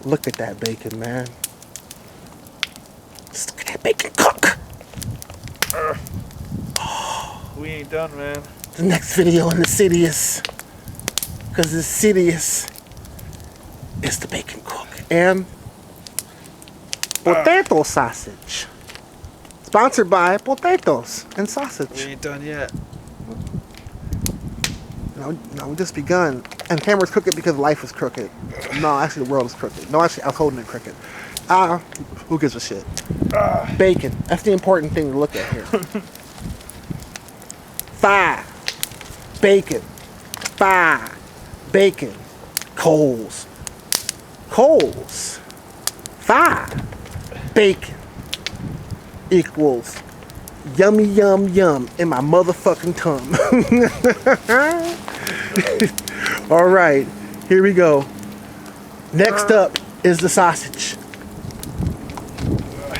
Look at that bacon, man. Just look at that bacon cook. We ain't done, man. The next video in the Insidious, because the Insidious is the bacon cook and potato sausage. Sponsored by potatoes and We sausage. ain't done yet. No, we just begun. And camera's crooked because life is crooked. No, actually the world is crooked. No, actually I was holding it crooked. Who gives a shit? Bacon. That's the important thing to look at here. 5. Bacon. 5. Bacon. Coals. 5. Bacon equals yummy yum yum in my motherfucking tongue. All right, here we go. Next up is the sausage.